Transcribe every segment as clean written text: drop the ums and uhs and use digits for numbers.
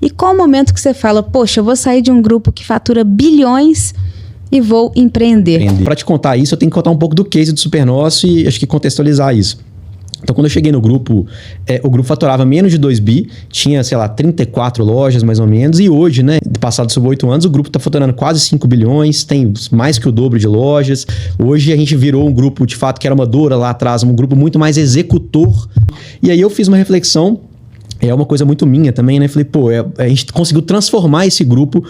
E qual o momento que você fala, poxa, eu vou sair de um grupo que fatura bilhões e vou empreender? Para te contar isso, eu tenho que contar um pouco do case do Supernosso e acho que contextualizar isso. Então, quando eu cheguei no grupo, o grupo faturava menos de 2 bi, tinha, 34 lojas mais ou menos, e hoje, passados sobre 8 anos, o grupo está faturando quase 5 bilhões, tem mais que o dobro de lojas. Hoje a gente virou um grupo, de fato, que era uma Dora lá atrás, um grupo muito mais executor. E aí eu fiz uma reflexão. É uma coisa muito minha também, né? Falei, a gente conseguiu transformar esse grupo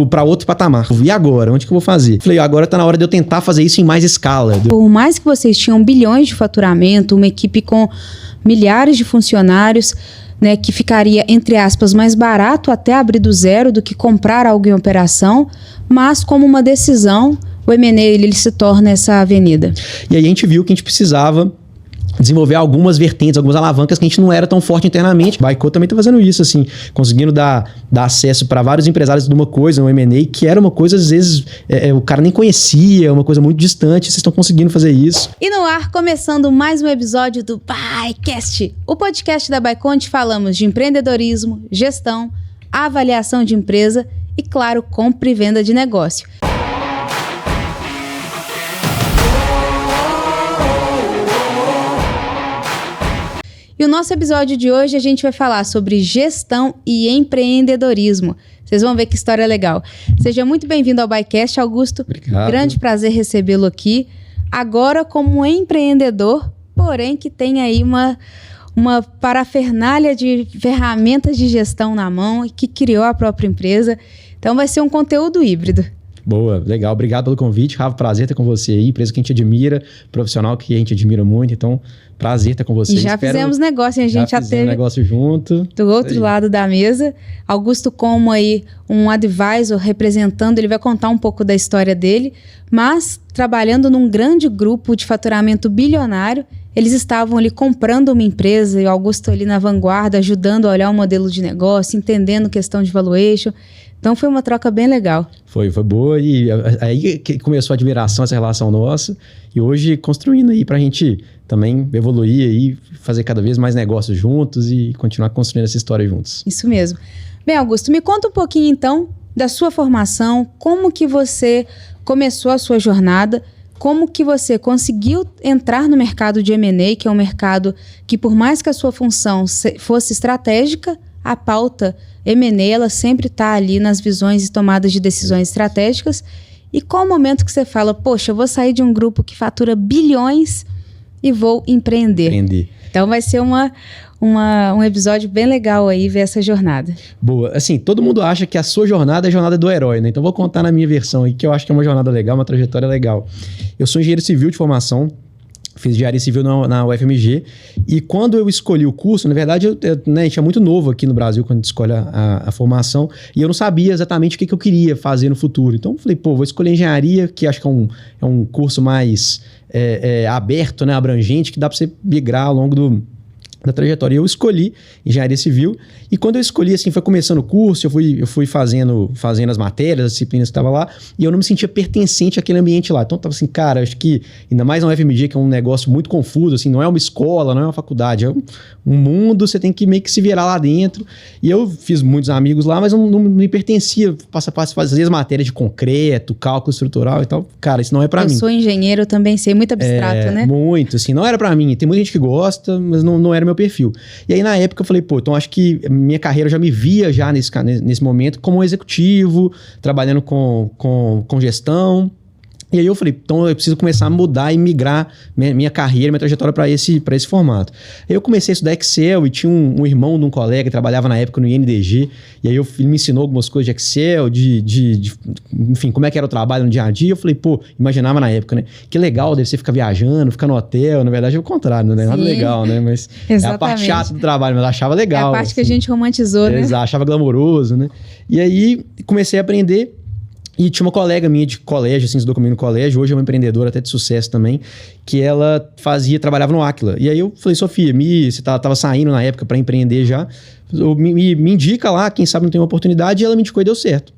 para outro patamar. E agora? Onde que eu vou fazer? Falei, agora tá na hora de eu tentar fazer isso em mais escala. Por mais que vocês tinham bilhões de faturamento, uma equipe com milhares de funcionários, né, que ficaria, entre aspas, mais barato até abrir do zero do que comprar algo em operação, mas como uma decisão, o M&A ele se torna essa avenida. E aí a gente viu que a gente precisava desenvolver algumas vertentes, algumas alavancas que a gente não era tão forte internamente. O Baicô também está fazendo isso, assim, conseguindo dar acesso para vários empresários de uma coisa, um M&A, que era uma coisa, às vezes, o cara nem conhecia, uma coisa muito distante, vocês estão conseguindo fazer isso. E no ar, começando mais um episódio do Baicast, o podcast da Baicô, onde falamos de empreendedorismo, gestão, avaliação de empresa e, claro, compra e venda de negócio. E o nosso episódio de hoje a gente vai falar sobre gestão e empreendedorismo. Vocês vão ver que história legal. Seja muito bem-vindo ao Baicast, Augusto. Obrigado. Grande prazer recebê-lo aqui. Agora como empreendedor, porém que tem aí uma parafernália de ferramentas de gestão na mão e que criou a própria empresa. Então vai ser um conteúdo híbrido. Boa, legal. Obrigado pelo convite, Rafa. Prazer ter com você aí. Empresa que a gente admira, profissional que a gente admira muito. Então, prazer ter com você. E já fizemos negócio, a gente já teve negócio junto. Do outro lado da mesa. Augusto como aí um advisor representando, ele vai contar um pouco da história dele, mas trabalhando num grande grupo de faturamento bilionário. Eles estavam ali comprando uma empresa e o Augusto ali na vanguarda, ajudando a olhar o modelo de negócio, entendendo questão de valuation. Então foi uma troca bem legal. Foi boa e aí que começou a admiração, essa relação nossa. E hoje construindo aí pra gente também evoluir aí, fazer cada vez mais negócios juntos e continuar construindo essa história juntos. Isso mesmo. Bem, Augusto, me conta um pouquinho então da sua formação, como que você começou a sua jornada, como que você conseguiu entrar no mercado de M&A, que é um mercado que por mais que a sua função fosse estratégica, a pauta M&A, ela sempre está ali nas visões e tomadas de decisões estratégicas. E qual o momento que você fala, poxa, eu vou sair de um grupo que fatura bilhões e vou empreender? Então vai ser um episódio bem legal aí, ver essa jornada. Boa. Assim, todo mundo acha que a sua jornada é a jornada do herói, né? Então vou contar na minha versão aí, que eu acho que é uma jornada legal, uma trajetória legal. Eu sou engenheiro civil de formação, fiz engenharia civil na UFMG, e quando eu escolhi o curso, na verdade, a gente é muito novo aqui no Brasil quando a gente escolhe a formação, e eu não sabia exatamente o que eu queria fazer no futuro. Então, eu falei, vou escolher engenharia, que acho que é um curso mais aberto, né, abrangente, que dá para você migrar ao longo da trajetória. Eu escolhi engenharia civil, e quando eu escolhi, assim, foi começando o curso, eu fui fazendo as matérias, as disciplinas que estavam lá, e eu não me sentia pertencente àquele ambiente lá. Então, eu tava assim, cara, acho que, ainda mais na UFMG, que é um negócio muito confuso, assim, não é uma escola, não é uma faculdade, é um mundo, você tem que meio que se virar lá dentro. E eu fiz muitos amigos lá, mas não me pertencia, fazer as matérias de concreto, cálculo estrutural e tal. Cara, isso não é pra mim. Eu sou engenheiro, eu também sei, muito abstrato, né? Muito, assim, não era pra mim. Tem muita gente que gosta, mas não era meu perfil. E aí, na época, eu falei, então acho que minha carreira já me via já nesse momento como executivo, trabalhando com gestão. E aí eu falei, então eu preciso começar a mudar e migrar minha carreira, minha trajetória para esse formato. Aí eu comecei a estudar Excel e tinha um irmão de um colega que trabalhava na época no INDG, e aí ele me ensinou algumas coisas de Excel, enfim, como é que era o trabalho no dia a dia. Eu falei, imaginava na época, né? Que legal deve ser ficar viajando, ficar no hotel. Na verdade é o contrário, não é nada legal, né? Mas exatamente. É a parte chata do trabalho, mas eu achava legal. É a parte que a gente romantizou, né? Achava glamouroso, né? E aí comecei a aprender. E tinha uma colega minha de colégio, assim, estudou comigo no colégio, hoje é uma empreendedora até de sucesso também, que ela trabalhava no Aquila. E aí eu falei, Sofia, você tava saindo na época para empreender já, me indica lá, quem sabe não tem uma oportunidade, e ela me indicou e deu certo.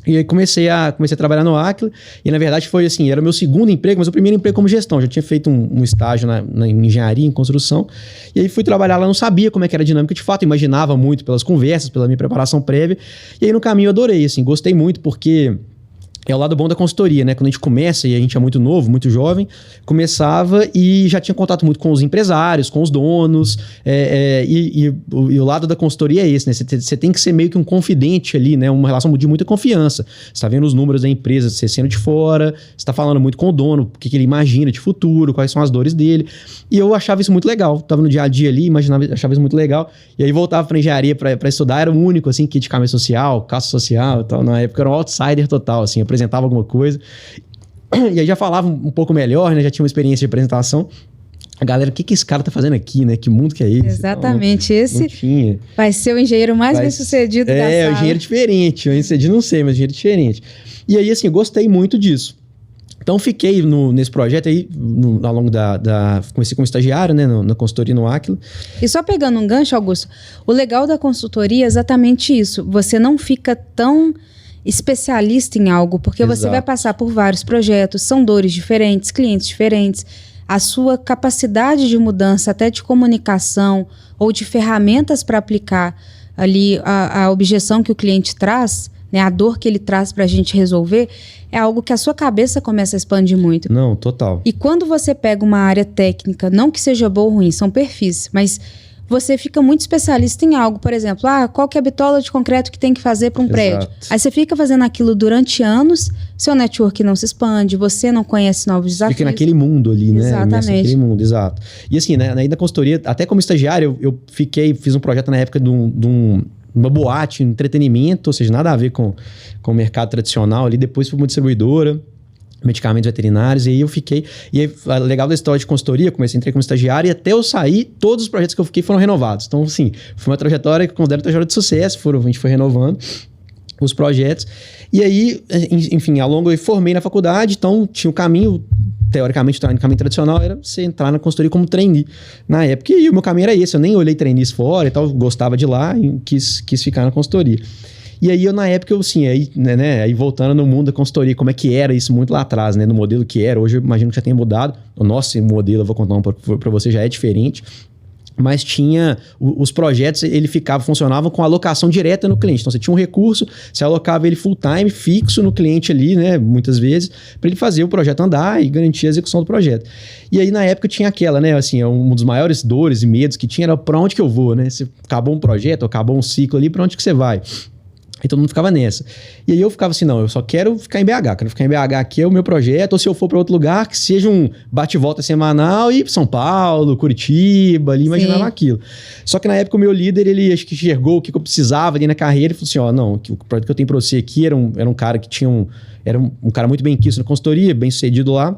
E aí comecei a trabalhar no Aquila, e na verdade foi assim, era o meu segundo emprego, mas o primeiro emprego como gestão. Já tinha feito um estágio na engenharia, em construção, e aí fui trabalhar lá, não sabia como é que era a dinâmica de fato, imaginava muito pelas conversas, pela minha preparação prévia, e aí no caminho eu adorei, assim, gostei muito, porque é o lado bom da consultoria, né? Quando a gente começa, e a gente é muito novo, muito jovem, começava e já tinha contato muito com os empresários, com os donos, e o lado da consultoria é esse, né? Você tem que ser meio que um confidente ali, né? Uma relação de muita confiança. Você tá vendo os números da empresa, você sendo de fora, você tá falando muito com o dono, o que ele imagina de futuro, quais são as dores dele. E eu achava isso muito legal. Tava no dia a dia ali, achava isso muito legal. E aí voltava pra engenharia pra estudar, era o único, assim, que de camisa social, caça social e tal. Na época era um outsider total, assim, apresentava alguma coisa, e aí já falava um pouco melhor, né? Já tinha uma experiência de apresentação. A galera, o que esse cara tá fazendo aqui, né? Que mundo que é esse? Exatamente, não, esse não tinha. Vai ser o engenheiro mais bem-sucedido da sala. O engenheiro diferente, o bem-sucedido não sei, mas o engenheiro diferente. E aí, assim, eu gostei muito disso. Então, fiquei nesse projeto aí, ao longo comecei como estagiário, né? Na consultoria no Aquila. E só pegando um gancho, Augusto, o legal da consultoria é exatamente isso. Você não fica tão especialista em algo, porque Exato. Você vai passar por vários projetos, são dores diferentes, clientes diferentes, a sua capacidade de mudança, até de comunicação ou de ferramentas para aplicar ali a objeção que o cliente traz, né, a dor que ele traz para a gente resolver, é algo que a sua cabeça começa a expandir muito. Não, total. E quando você pega uma área técnica, não que seja boa ou ruim, são perfis, mas você fica muito especialista em algo. Por exemplo, qual que é a bitola de concreto que tem que fazer para um prédio? Aí você fica fazendo aquilo durante anos, seu network não se expande, você não conhece novos desafios. Fica naquele mundo ali, né? Exatamente. Naquele mundo, exato. E assim, né, na consultoria, até como estagiário, eu fiz um projeto na época de uma boate, um entretenimento, ou seja, nada a ver com o mercado tradicional ali. Depois fui uma distribuidora, medicamentos veterinários, e aí eu fiquei... E aí, legal da história de consultoria, entrei como estagiário, e até eu sair, todos os projetos que eu fiquei foram renovados. Então, assim, foi uma trajetória que eu considero trajetória de sucesso, a gente foi renovando os projetos. E aí, enfim, ao longo eu formei na faculdade, então tinha o caminho, teoricamente, o caminho tradicional era você entrar na consultoria como trainee na época. E o meu caminho era esse, eu nem olhei trainees fora e tal, gostava de lá e quis ficar na consultoria. E aí, na época, aí voltando no mundo da consultoria, como é que era isso muito lá atrás, né? No modelo que era. Hoje eu imagino que já tenha mudado. O nosso modelo, eu vou contar para você, já é diferente. Mas tinha... Os projetos, funcionavam com alocação direta no cliente. Então, você tinha um recurso, você alocava ele full time, fixo no cliente ali, né? Muitas vezes, para ele fazer o projeto andar e garantir a execução do projeto. E aí, na época, tinha aquela, né? Assim, um dos maiores dores e medos que tinha era para onde que eu vou, né? Se acabou um projeto, acabou um ciclo ali, para onde que você vai? E todo mundo ficava nessa. E aí eu ficava assim, não, eu só quero ficar em BH. Quero ficar em BH, aqui é o meu projeto. Ou se eu for para outro lugar, que seja um bate-volta semanal e São Paulo, Curitiba, ali, imaginava aquilo. Só que na época o meu líder, ele acho que enxergou o que eu precisava ali na carreira e falou assim, não, o projeto que eu tenho para você aqui era um cara que tinha era um cara muito bem quisto na consultoria, bem sucedido lá.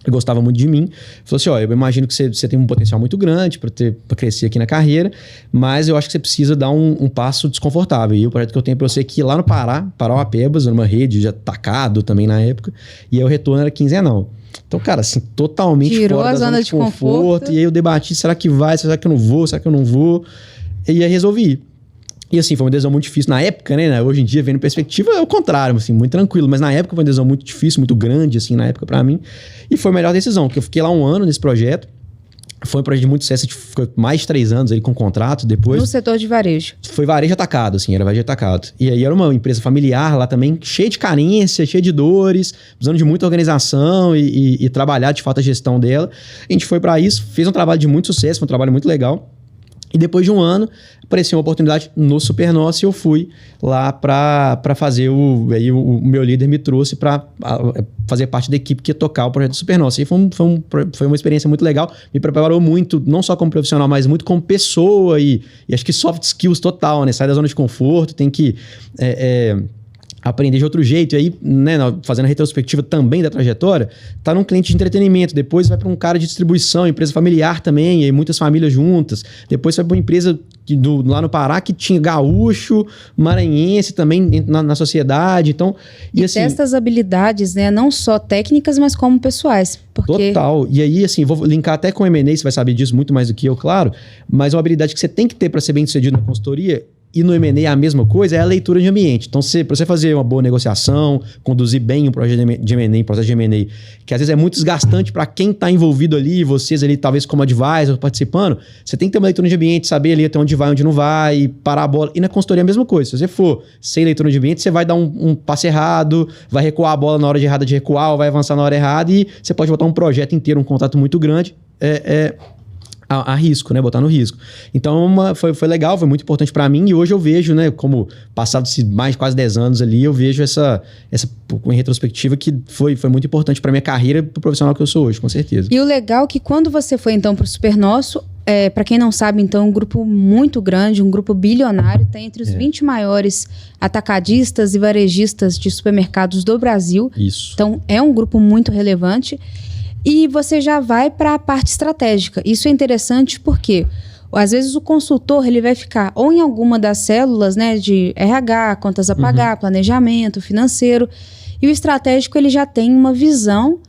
Ele gostava muito de mim. Falou assim, eu imagino que você tem um potencial muito grande para crescer aqui na carreira, mas eu acho que você precisa dar um passo desconfortável. E o projeto que eu tenho para você aqui lá no Parauapebas, numa rede de atacado também na época, e aí o retorno era quinzenal. Então, cara, assim, totalmente tirou fora da zona de conforto. E aí eu debati, será que vai? Será que eu não vou? Será que eu não vou? E aí resolvi ir. E assim, foi uma decisão muito difícil na época, né? Hoje em dia, vendo perspectiva, é o contrário, assim, muito tranquilo. Mas na época foi uma decisão muito difícil, muito grande, assim, na época pra mim. E foi a melhor decisão, porque eu fiquei lá 1 ano nesse projeto. Foi um projeto de muito sucesso, a gente ficou mais de 3 anos ali com contrato depois. No setor de varejo. Foi varejo atacado, assim, era varejo atacado. E aí era uma empresa familiar lá também, cheia de carência, cheia de dores, precisando de muita organização e trabalhar de fato a gestão dela. A gente foi pra isso, fez um trabalho de muito sucesso, foi um trabalho muito legal. E depois de 1 ano, apareceu uma oportunidade no Supernossa e eu fui lá para fazer aí o meu líder me trouxe para fazer parte da equipe que ia tocar o projeto do Supernossa. E foi uma experiência muito legal, me preparou muito, não só como profissional, mas muito como pessoa e acho que soft skills total, né? Sai da zona de conforto, tem que... aprender de outro jeito. E aí, né, fazendo a retrospectiva também da trajetória, tá num cliente de entretenimento, depois vai para um cara de distribuição, empresa familiar também, e aí muitas famílias juntas. Depois vai para uma empresa lá no Pará que tinha gaúcho, maranhense também na sociedade. Então, e assim, testa as habilidades, né? Não só técnicas, mas como pessoais. Porque... Total. E aí, assim, vou linkar até com o M&A, você vai saber disso muito mais do que eu, claro, mas uma habilidade que você tem que ter para ser bem sucedido na consultoria e no M&A é a mesma coisa, é a leitura de ambiente. Então, para você fazer uma boa negociação, conduzir bem um projeto de M&A, processo de M&A, que às vezes é muito desgastante para quem está envolvido ali, vocês ali talvez como advisor participando, você tem que ter uma leitura de ambiente, saber ali até onde vai, onde não vai, parar a bola. E na consultoria é a mesma coisa. Se você for sem leitura de ambiente, você vai dar um passe errado, vai recuar a bola na hora errada de recuar, ou vai avançar na hora errada e você pode botar um projeto inteiro, um contrato muito grande, a risco, né? Botar no risco. Então, foi legal, foi muito importante para mim e hoje eu vejo, né? Como passados mais de quase 10 anos ali, eu vejo essa em retrospectiva que foi muito importante para minha carreira, para o profissional que eu sou hoje, com certeza. E o legal é que quando você foi então para o Supernosso, para quem não sabe, então, um grupo muito grande, um grupo bilionário, está entre os 20 maiores atacadistas e varejistas de supermercados do Brasil. Isso. Então, é um grupo muito relevante. E você já vai para a parte estratégica. Isso é interessante porque, às vezes, o consultor ele vai ficar ou em alguma das células, né, de RH, contas a pagar, planejamento, financeiro. E o estratégico ele já tem uma visão,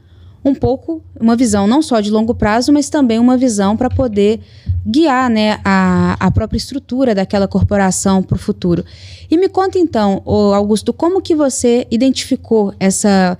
uma visão não só de longo prazo, mas também uma visão para poder guiar, né, a própria estrutura daquela corporação para o futuro. E me conta então, Augusto, como que você identificou essa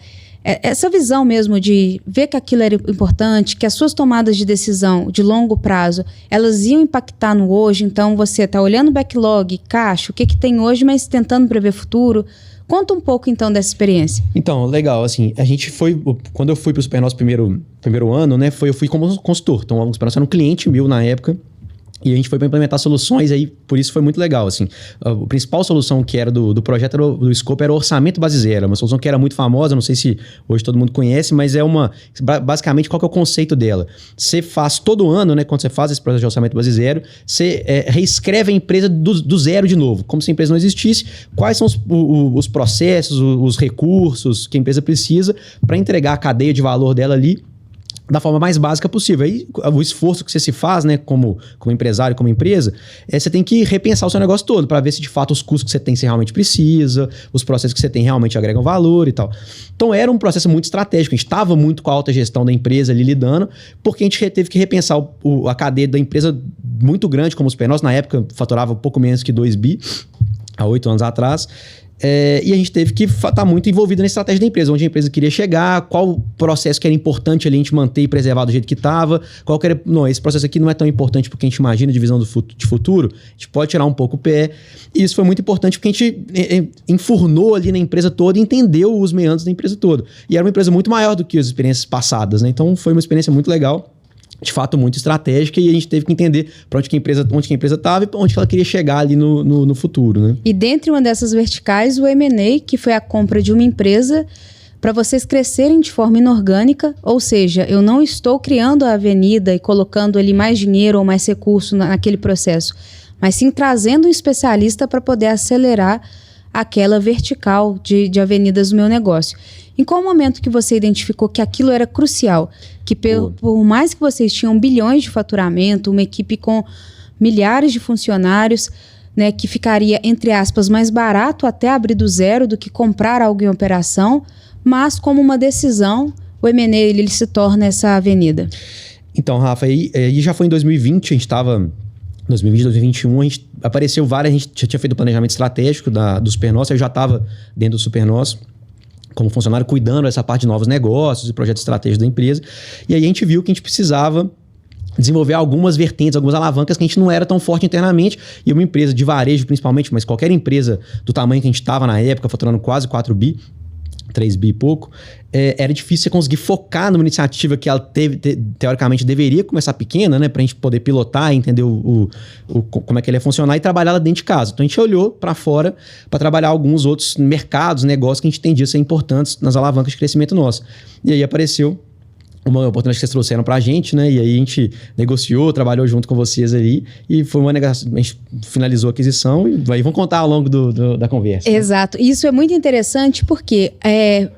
visão mesmo de ver que aquilo era importante, que as suas tomadas de decisão de longo prazo, elas iam impactar no hoje, então você está olhando backlog, caixa, o que tem hoje, mas tentando prever futuro. Conta um pouco então dessa experiência. Então, legal, assim, a gente foi, quando eu fui para o Supernosso primeiro ano, né, eu fui como consultor, então o Supernosso era um cliente meu na época, e a gente foi para implementar soluções aí, por isso foi muito legal, assim. A principal solução que era do projeto, do scope, era o orçamento base zero. Uma solução que era muito famosa, não sei se hoje todo mundo conhece, mas basicamente, qual que é o conceito dela? Você faz todo ano, né, quando você faz esse processo de orçamento base zero, você reescreve a empresa do zero de novo, como se a empresa não existisse. Quais são os processos, os recursos que a empresa precisa para entregar a cadeia de valor dela ali da forma mais básica possível. Aí o esforço que você se faz, né, como empresário, como empresa, você tem que repensar o seu negócio todo para ver se de fato os custos que você tem você realmente precisa, os processos que você tem realmente agregam valor e tal. Então era um processo muito estratégico, a gente estava muito com a alta gestão da empresa ali lidando, porque a gente teve que repensar a cadeia da empresa muito grande, como o Supernosso, na época faturava pouco menos que 2 bi, há 8 anos atrás. E a gente teve que estar muito envolvido na estratégia da empresa, onde a empresa queria chegar, qual processo que era importante ali a gente manter e preservar do jeito que estava, não, esse processo aqui não é tão importante porque a gente imagina de visão de futuro, a gente pode tirar um pouco o pé. E isso foi muito importante porque a gente enfurnou ali na empresa toda e entendeu os meandros da empresa toda. E era uma empresa muito maior do que as experiências passadas, né? Então foi uma experiência muito legal, de fato muito estratégica, e a gente teve que entender para onde que a empresa estava e para onde que ela queria chegar ali no futuro, né? E dentre uma dessas verticais, o M&A, que foi a compra de uma empresa para vocês crescerem de forma inorgânica, ou seja, eu não estou criando a avenida e colocando ali mais dinheiro ou mais recurso naquele processo, mas sim trazendo um especialista para poder acelerar aquela vertical de avenidas do meu negócio. Em qual momento que você identificou que aquilo era crucial? Que por mais que vocês tinham bilhões de faturamento, uma equipe com milhares de funcionários, né, que ficaria, entre aspas, mais barato até abrir do zero do que comprar algo em operação, mas como uma decisão, o M&A ele se torna essa avenida. Então, Rafa, aí já foi em 2020, a gente estava... 2020, 2021, a gente apareceu várias, a gente já tinha feito o planejamento estratégico do Supernosso, eu já estava dentro do Supernosso como funcionário, cuidando dessa parte de novos negócios e projetos estratégicos da empresa. E aí a gente viu que a gente precisava desenvolver algumas vertentes, algumas alavancas que a gente não era tão forte internamente. E uma empresa de varejo, principalmente, mas qualquer empresa do tamanho que a gente estava na época, faturando quase 4 bi, 3 bi e pouco, era difícil você conseguir focar numa iniciativa que ela teoricamente deveria começar pequena, né, pra gente poder pilotar e entender como é que ele ia funcionar e trabalhar lá dentro de casa. Então a gente olhou para fora para trabalhar alguns outros mercados, negócios que a gente entendia ser importantes nas alavancas de crescimento nosso. E aí apareceu uma oportunidade que vocês trouxeram pra gente, né? E aí a gente negociou, trabalhou junto com vocês ali e foi uma negociação, a gente finalizou a aquisição e aí vamos contar ao longo da conversa. Exato. Né? Isso é muito interessante porque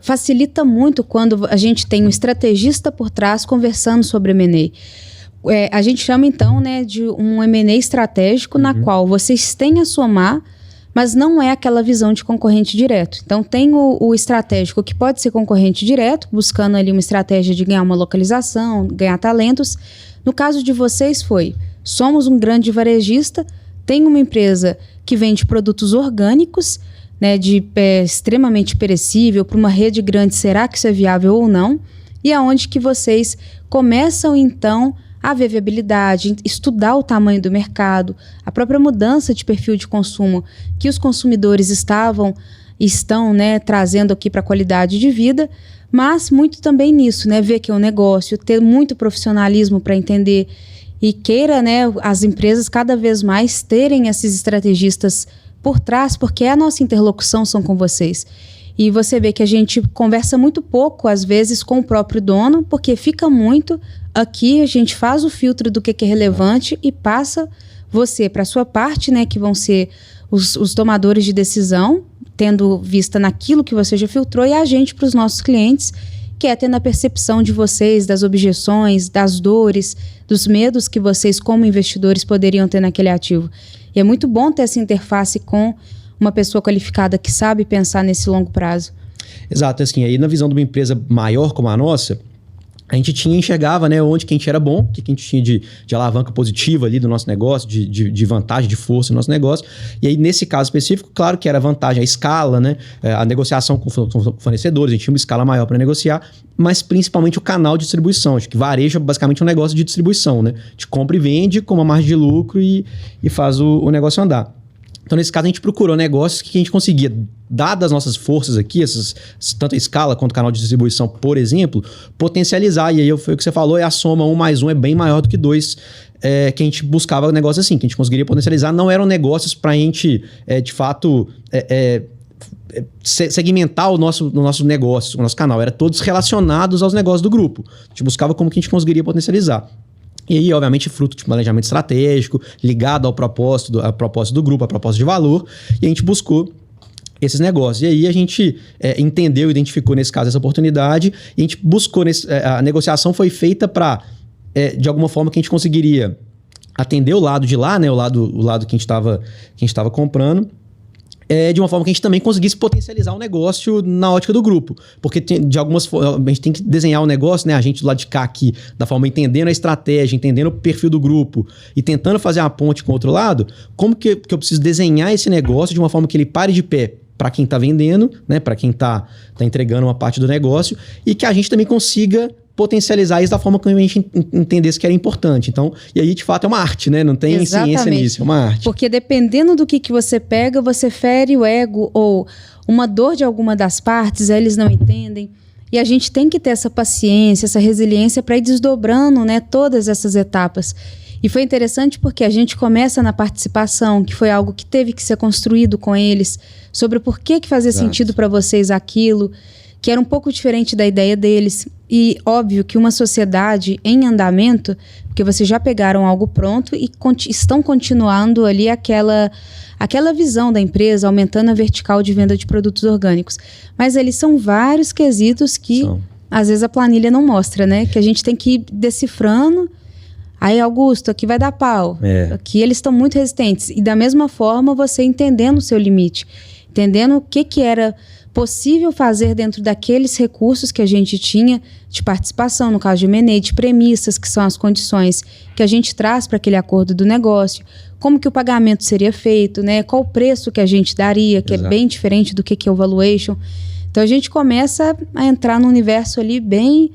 facilita muito quando a gente tem um estrategista por trás conversando sobre M&A. A gente chama então, né, de um M&A estratégico na qual vocês têm a somar, mas não é aquela visão de concorrente direto. Então, tem o estratégico que pode ser concorrente direto, buscando ali uma estratégia de ganhar uma localização, ganhar talentos. No caso de vocês somos um grande varejista, tem uma empresa que vende produtos orgânicos, né, extremamente perecível, para uma rede grande, será que isso é viável ou não? E aonde que vocês começam, então, a ver viabilidade, estudar o tamanho do mercado, a própria mudança de perfil de consumo que os consumidores estão, né, trazendo aqui para a qualidade de vida, mas muito também nisso, né, ver que é um negócio, ter muito profissionalismo para entender e queira, né, as empresas cada vez mais terem esses estrategistas por trás, porque a nossa interlocução são com vocês. E você vê que a gente conversa muito pouco, às vezes, com o próprio dono, porque fica muito aqui, a gente faz o filtro do que é relevante e passa você para a sua parte, né, que vão ser os tomadores de decisão, tendo vista naquilo que você já filtrou, e a gente para os nossos clientes, que é tendo a percepção de vocês, das objeções, das dores, dos medos que vocês, como investidores, poderiam ter naquele ativo. E é muito bom ter essa interface com uma pessoa qualificada que sabe pensar nesse longo prazo. Exato, assim, aí na visão de uma empresa maior como a nossa, a gente enxergava, né, onde que a gente era bom, o que a gente tinha de alavanca positiva ali do nosso negócio, de vantagem, de força no nosso negócio. E aí, nesse caso específico, claro que era vantagem a escala, né, a negociação com fornecedores, a gente tinha uma escala maior para negociar, mas principalmente o canal de distribuição. Acho que varejo é basicamente um negócio de distribuição, né? De compra e vende com uma margem de lucro e faz o negócio andar. Então, nesse caso, a gente procurou negócios que a gente conseguia, dadas as nossas forças aqui, tanto a escala quanto o canal de distribuição, por exemplo, potencializar. E aí foi o que você falou, a soma 1 mais 1 é bem maior do que 2, que a gente buscava negócios assim, que a gente conseguiria potencializar. Não eram negócios para a gente, de fato, segmentar o nosso negócio, o nosso canal. Era todos relacionados aos negócios do grupo. A gente buscava como que a gente conseguiria potencializar. E aí, obviamente, fruto de planejamento estratégico, ligado ao propósito do grupo, a propósito de valor, e a gente buscou esses negócios. E aí a gente entendeu, identificou nesse caso essa oportunidade, e a gente buscou, a negociação foi feita para, de alguma forma, que a gente conseguiria atender o lado de lá, né, o lado que a gente estava comprando, de uma forma que a gente também conseguisse potencializar o negócio na ótica do grupo. Porque de algumas formas, a gente tem que desenhar o negócio, né? A gente do lado de cá aqui, da forma entendendo a estratégia, entendendo o perfil do grupo e tentando fazer uma ponte com o outro lado, como que eu preciso desenhar esse negócio de uma forma que ele pare de pé para quem está vendendo, né? Para quem está entregando uma parte do negócio, e que a gente também consiga potencializar isso da forma como a gente entendesse que era importante. Então, e aí, de fato, é uma arte, né? Não tem ciência nisso, é uma arte. Porque dependendo do que você pega, você fere o ego ou uma dor de alguma das partes, aí eles não entendem. E a gente tem que ter essa paciência, essa resiliência para ir desdobrando, né, todas essas etapas. E foi interessante porque a gente começa na participação, que foi algo que teve que ser construído com eles, sobre por que fazia sentido para vocês aquilo, que era um pouco diferente da ideia deles. E óbvio que uma sociedade em andamento, porque vocês já pegaram algo pronto e estão continuando ali aquela visão da empresa, aumentando a vertical de venda de produtos orgânicos. Mas eles são vários quesitos que às vezes a planilha não mostra, né? Que a gente tem que ir decifrando. Aí, Augusto, aqui vai dar pau. Aqui eles estão muito resistentes. E da mesma forma, você entendendo o seu limite, entendendo o que era possível fazer dentro daqueles recursos que a gente tinha de participação, no caso de M&A, de premissas, que são as condições que a gente traz para aquele acordo do negócio, como que o pagamento seria feito, né? Qual o preço que a gente daria, que é bem diferente do que é o valuation. Então, a gente começa a entrar num universo ali bem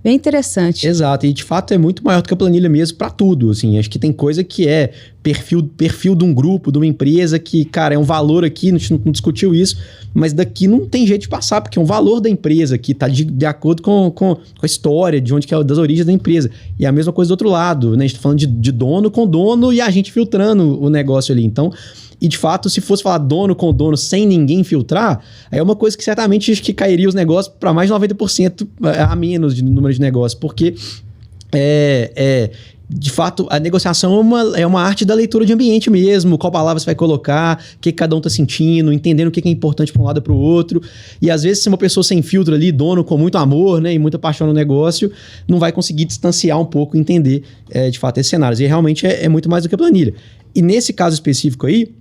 interessante. Exato, e de fato é muito maior do que a planilha mesmo para tudo, assim, acho que tem coisa que é perfil de um grupo, de uma empresa que, cara, é um valor aqui, a gente não discutiu isso, mas daqui não tem jeito de passar, porque é um valor da empresa que tá de acordo com a história, de onde que é, das origens da empresa. E a mesma coisa do outro lado, né, a gente tá falando de dono com dono e a gente filtrando o negócio ali, então... E, de fato, se fosse falar dono com dono sem ninguém filtrar, aí é uma coisa que certamente acho que cairia os negócios para mais de 90% a menos de número de negócios, porque, de fato, a negociação é uma arte da leitura de ambiente mesmo, qual palavra você vai colocar, o que cada um está sentindo, entendendo o que é importante para um lado e para o outro. E, às vezes, se uma pessoa sem filtro ali, dono com muito amor, né, e muita paixão no negócio, não vai conseguir distanciar um pouco e entender, de fato, esses cenários. E, realmente, é muito mais do que a planilha. E, nesse caso específico aí,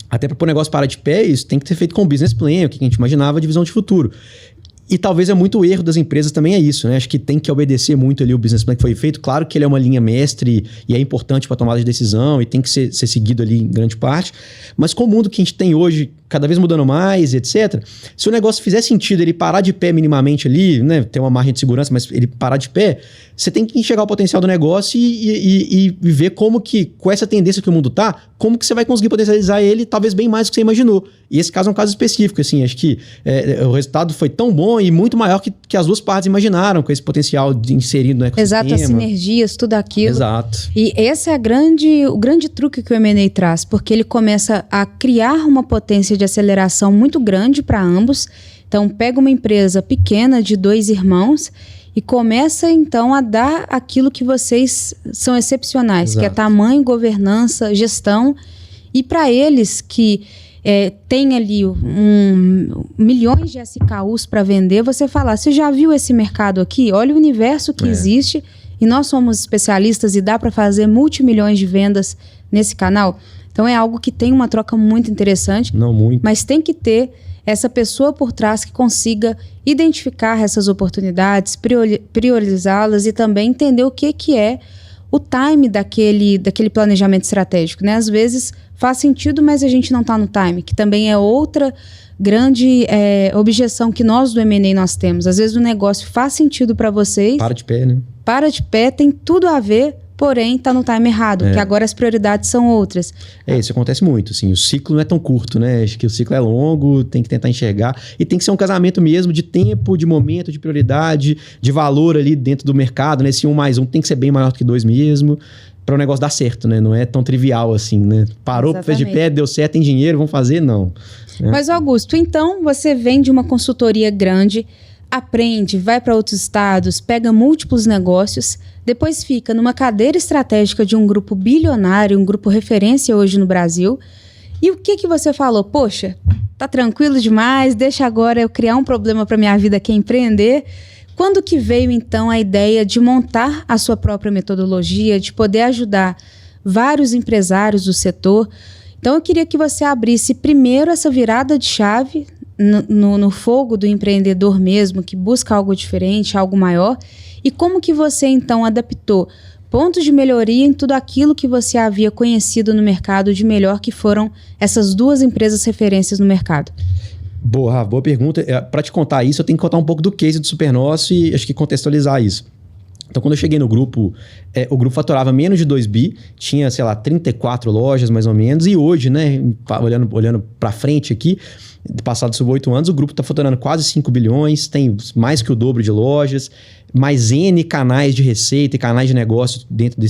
até para o negócio parar de pé, isso tem que ser feito com o business plan, o que a gente imaginava de visão de futuro. E talvez é muito erro das empresas também é isso, né? Acho que tem que obedecer muito ali o business plan que foi feito. Claro que ele é uma linha mestre e é importante para tomada de decisão e tem que ser seguido ali em grande parte. Mas com o mundo que a gente tem hoje, cada vez mudando mais, etc. Se o negócio fizer sentido, ele parar de pé minimamente ali, né? Ter uma margem de segurança, mas ele parar de pé, você tem que enxergar o potencial do negócio e ver como que, com essa tendência que o mundo tá, como que você vai conseguir potencializar ele talvez bem mais do que você imaginou. E esse caso é um caso específico, assim. Acho que o resultado foi tão bom e muito maior que as duas partes imaginaram, com esse potencial de inserido no ecossistema. Exato, as sinergias, tudo aquilo. Exato. E esse é o grande truque que o M&A traz, porque ele começa a criar uma potência de aceleração muito grande para ambos. Então, pega uma empresa pequena de 2 irmãos e começa, então, a dar aquilo que vocês são excepcionais, Exato. que é tamanho, governança, gestão. E para eles que tem ali milhões de SKUs para vender, você falar, você já viu esse mercado aqui? Olha o universo que existe e nós somos especialistas e dá para fazer multimilhões de vendas nesse canal. Então é algo que tem uma troca muito interessante. Não muito. Mas tem que ter essa pessoa por trás que consiga identificar essas oportunidades, priorizá-las e também entender o que é o time daquele planejamento estratégico, né? Às vezes faz sentido, mas a gente não está no time, que também é outra grande objeção que nós do M&A nós temos. Às vezes o negócio faz sentido para vocês. Para de pé, né? Para de pé, tem tudo a ver, porém está no time errado, que agora as prioridades são outras. Isso acontece muito, assim, o ciclo não é tão curto, né? Acho que o ciclo é longo, tem que tentar enxergar e tem que ser um casamento mesmo de tempo, de momento, de prioridade, de valor ali dentro do mercado, né? Esse 1 mais 1 tem que ser bem maior do que 2 mesmo, para o negócio dar certo, né? Não é tão trivial assim, né? Parou, fez de pé, deu certo, tem dinheiro, vamos fazer? Não. Mas, Augusto, então você vem de uma consultoria grande, aprende, vai para outros estados, pega múltiplos negócios, depois fica numa cadeira estratégica de um grupo bilionário, um grupo referência hoje no Brasil. E o que você falou? Poxa, tá tranquilo demais, deixa agora eu criar um problema para minha vida que é empreender. Quando que veio, então, a ideia de montar a sua própria metodologia, de poder ajudar vários empresários do setor? Então, eu queria que você abrisse primeiro essa virada de chave no fogo do empreendedor mesmo, que busca algo diferente, algo maior, e como que você, então, adaptou pontos de melhoria em tudo aquilo que você havia conhecido no mercado de melhor, que foram essas 2 empresas referências no mercado. Boa pergunta. Para te contar isso, eu tenho que contar um pouco do case do Supernosso e acho que contextualizar isso. Então, quando eu cheguei no grupo, o grupo faturava menos de 2 bi, tinha, sei lá, 34 lojas mais ou menos, e hoje, né, olhando para frente aqui, passado sobre 8 anos, o grupo está faturando quase 5 bilhões, tem mais que o dobro de lojas, mais N canais de receita e canais de negócio dentro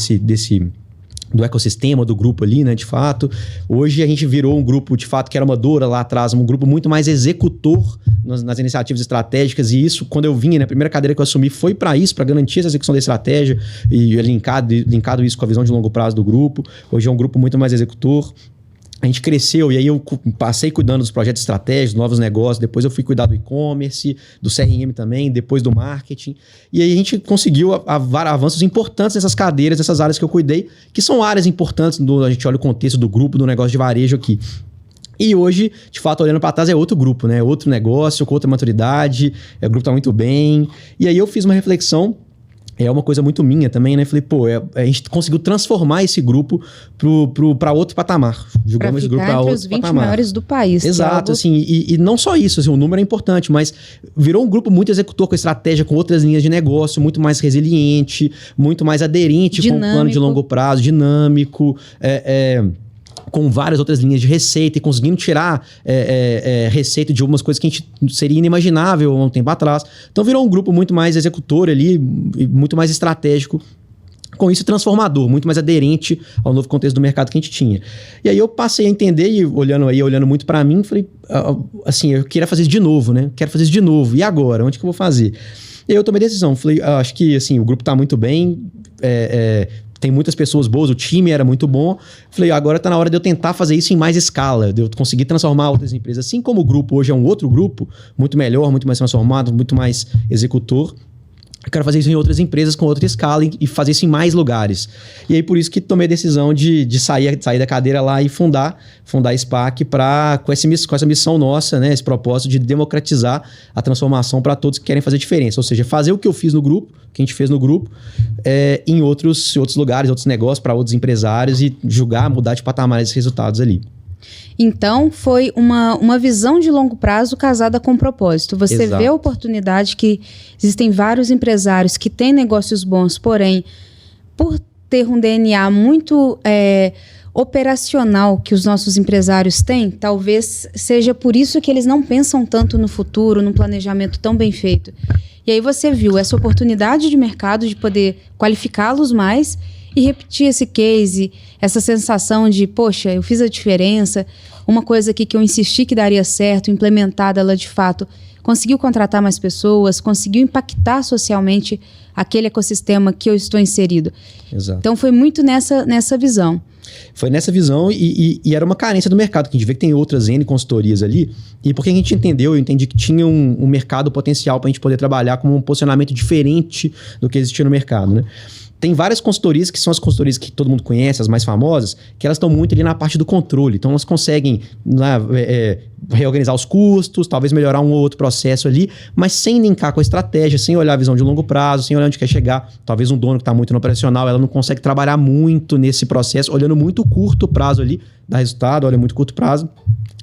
do ecossistema do grupo ali, né, de fato. Hoje a gente virou um grupo, de fato, que era uma Dora lá atrás, um grupo muito mais executor nas iniciativas estratégicas, e isso, quando eu vim, né, a primeira cadeira que eu assumi foi para isso, para garantir essa execução da estratégia e linkado isso com a visão de longo prazo do grupo. Hoje é um grupo muito mais executor. A gente cresceu e aí eu passei cuidando dos projetos estratégicos, novos negócios, depois eu fui cuidar do e-commerce, do CRM também, depois do marketing. E aí a gente conseguiu avanços importantes nessas cadeiras, nessas áreas que eu cuidei, que são áreas importantes, a gente olha o contexto do grupo, do negócio de varejo aqui. E hoje, de fato, olhando para trás, é outro grupo, né? Outro negócio, com outra maturidade, o grupo está muito bem. E aí eu fiz uma reflexão, é uma coisa muito minha também, né? Falei, a gente conseguiu transformar esse grupo para outro patamar. Jogamos esse grupo para outro entre os 20 patamar. Maiores do país. Exato, assim, e não só isso, assim, o número é importante, mas virou um grupo muito executor com estratégia, com outras linhas de negócio, muito mais resiliente, muito mais aderente com o plano de longo prazo, dinâmico, com várias outras linhas de receita e conseguindo tirar receita de algumas coisas que a gente seria inimaginável há um tempo atrás. Então virou um grupo muito mais executor ali, muito mais estratégico, com isso transformador, muito mais aderente ao novo contexto do mercado que a gente tinha. E aí eu passei a entender, e olhando muito para mim, falei, assim, eu queria fazer isso de novo, né? Quero fazer isso de novo. E agora? Onde que eu vou fazer? E aí eu tomei a decisão, falei, acho que assim, o grupo tá muito bem, tem muitas pessoas boas, o time era muito bom. Falei, agora tá na hora de eu tentar fazer isso em mais escala, de eu conseguir transformar outras empresas. Assim como o grupo hoje é um outro grupo, muito melhor, muito mais transformado, muito mais executor. eu quero fazer isso em outras empresas com outra escala e fazer isso em mais lugares. E aí, por isso que tomei a decisão de sair da cadeira lá e fundar a SPAC com essa missão nossa, né? Esse propósito de democratizar a transformação para todos que querem fazer diferença. Ou seja, fazer o que eu fiz no grupo, que a gente fez no grupo, em outros lugares, outros negócios, para outros empresários e mudar de patamar esses resultados ali. Então, foi uma visão de longo prazo casada com propósito. Você Exato. vê a oportunidade que existem vários empresários que têm negócios bons, porém, por ter um DNA muito operacional que os nossos empresários têm, talvez seja por isso que eles não pensam tanto no futuro, num planejamento tão bem feito. E aí você viu essa oportunidade de mercado de poder qualificá-los mais e repetir esse case, essa sensação de, poxa, eu fiz a diferença, uma coisa aqui que eu insisti que daria certo, implementada ela de fato, conseguiu contratar mais pessoas, conseguiu impactar socialmente aquele ecossistema que eu estou inserido. Exato. Então foi muito nessa visão. Foi nessa visão e era uma carência do mercado, que a gente vê que tem outras N consultorias ali, e porque a gente eu entendi que tinha um mercado potencial para a gente poder trabalhar com um posicionamento diferente do que existia no mercado, né? Tem várias consultorias que são as consultorias que todo mundo conhece, as mais famosas, que elas estão muito ali na parte do controle. Então, elas conseguem lá, reorganizar os custos, talvez melhorar um ou outro processo ali, mas sem linkar com a estratégia, sem olhar a visão de longo prazo, sem olhar onde quer chegar. Talvez um dono que está muito no operacional, ela não consegue trabalhar muito nesse processo, olhando muito curto prazo ali, dá resultado, olha muito curto prazo,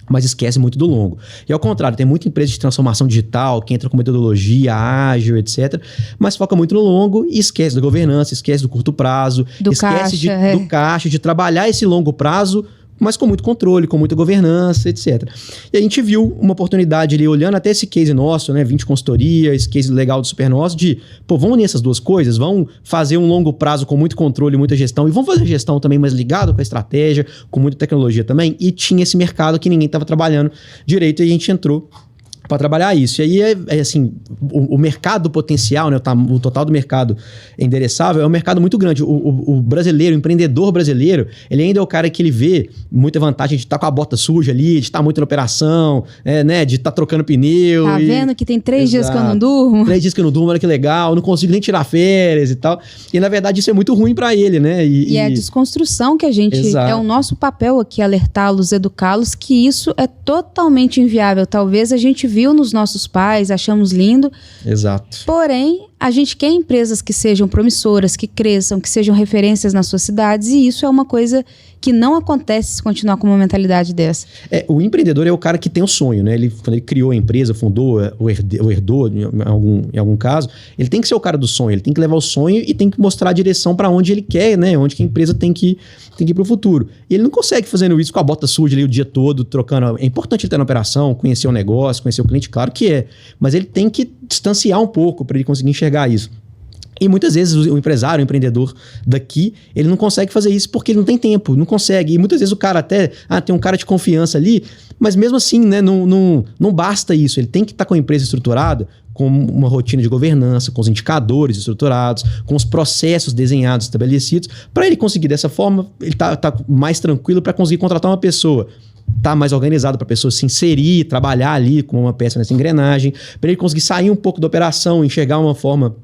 mas esquece muito do longo. E ao contrário, tem muita empresa de transformação digital que entra com metodologia ágil, etc., mas foca muito no longo e esquece da governança, esquece do curto prazo, esquece do caixa, de trabalhar esse longo prazo, mas com muito controle, com muita governança, etc. E a gente viu uma oportunidade ali, olhando até esse case nosso, né, 20 consultoria, esse case legal do Supernosso, de, vamos unir essas duas coisas, vamos fazer um longo prazo com muito controle, muita gestão, e vamos fazer gestão também mais ligado com a estratégia, com muita tecnologia também, e tinha esse mercado que ninguém estava trabalhando direito, e a gente entrou para trabalhar isso. E aí, assim, o mercado potencial, né, o total do mercado endereçável é um mercado muito grande. O brasileiro, o empreendedor brasileiro, ele ainda é o cara que ele vê muita vantagem de estar com a bota suja ali, de estar muito na operação, né, de estar trocando pneu. Tá vendo que tem 3 dias que eu não durmo? 3 dias que eu não durmo, olha que legal, não consigo nem tirar férias e tal. E, na verdade, isso é muito ruim para ele, né? E é a desconstrução que a gente... Exato. É o nosso papel aqui, alertá-los, educá-los, que isso é totalmente inviável. Talvez a gente viu nos nossos pais, achamos lindo. Exato. Porém, a gente quer empresas que sejam promissoras, que cresçam, que sejam referências nas suas cidades, e isso é uma coisa que não acontece se continuar com uma mentalidade dessa. O empreendedor é o cara que tem o sonho, né? Quando ele criou a empresa, fundou, ou herdou, em algum caso, ele tem que ser o cara do sonho, ele tem que levar o sonho e tem que mostrar a direção para onde ele quer, né? Onde que a empresa tem que ir para o futuro. E ele não consegue fazendo isso com a bota suja ali o dia todo, trocando. É importante ele estar na operação, conhecer o negócio, conhecer o cliente, claro que é. Mas ele tem que distanciar um pouco para ele conseguir enxergar isso. E muitas vezes o empresário, o empreendedor daqui, ele não consegue fazer isso porque ele não tem tempo, não consegue. E muitas vezes o cara até, tem um cara de confiança ali, mas mesmo assim, né, não basta isso. Ele tem que estar com a empresa estruturada, com uma rotina de governança, com os indicadores estruturados, com os processos desenhados, estabelecidos, para ele conseguir dessa forma, ele tá mais tranquilo para conseguir contratar uma pessoa. Tá mais organizado para a pessoa se inserir, trabalhar ali com uma peça nessa engrenagem, para ele conseguir sair um pouco da operação, enxergar uma forma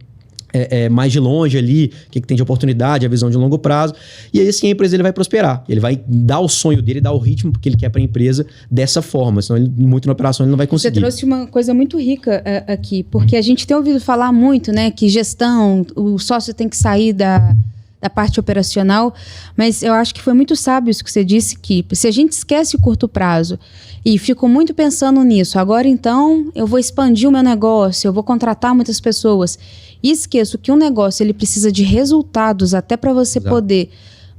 mais de longe ali, o que tem de oportunidade, a visão de longo prazo, e aí assim a empresa ele vai prosperar, ele vai dar o sonho dele, dar o ritmo que ele quer para a empresa dessa forma, senão ele, muito na operação ele não vai conseguir. Você trouxe uma coisa muito rica aqui, porque a gente tem ouvido falar muito, né, que gestão, o sócio tem que sair da parte operacional, mas eu acho que foi muito sábio isso que você disse, que se a gente esquece o curto prazo e fico muito pensando nisso, agora então eu vou expandir o meu negócio, eu vou contratar muitas pessoas, e esqueço que um negócio ele precisa de resultados até para você poder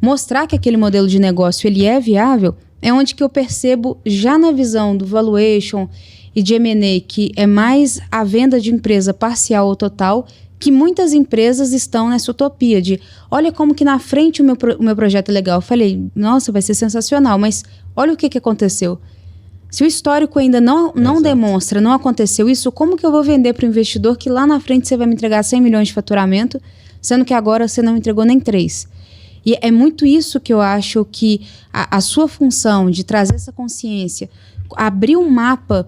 mostrar que aquele modelo de negócio ele é viável, é onde que eu percebo já na visão do valuation e de M&A, que é mais a venda de empresa parcial ou total, que muitas empresas estão nessa utopia de, olha como que na frente o meu projeto é legal. Eu falei, nossa, vai ser sensacional, mas olha o que aconteceu. Se o histórico ainda não demonstra, não aconteceu isso, como que eu vou vender para o investidor que lá na frente você vai me entregar 100 milhões de faturamento, sendo que agora você não entregou nem 3? E é muito isso que eu acho que a sua função de trazer essa consciência, abrir um mapa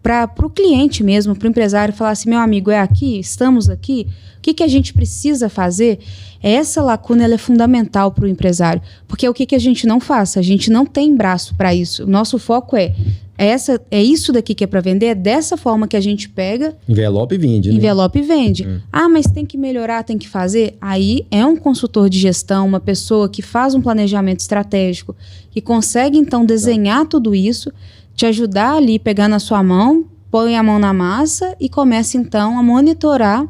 para o cliente mesmo, para o empresário, falar assim, meu amigo, é aqui, estamos aqui, o que a gente precisa fazer? Essa lacuna ela é fundamental para o empresário, porque o que a gente não faz? A gente não tem braço para isso. O nosso foco é isso daqui que é para vender, é dessa forma que a gente pega... Envelope e vende, Envelope e vende. Ah, mas tem que melhorar, tem que fazer? Aí é um consultor de gestão, uma pessoa que faz um planejamento estratégico, que consegue, então, desenhar tudo isso, te ajudar ali, pegar na sua mão, põe a mão na massa e começa, então, a monitorar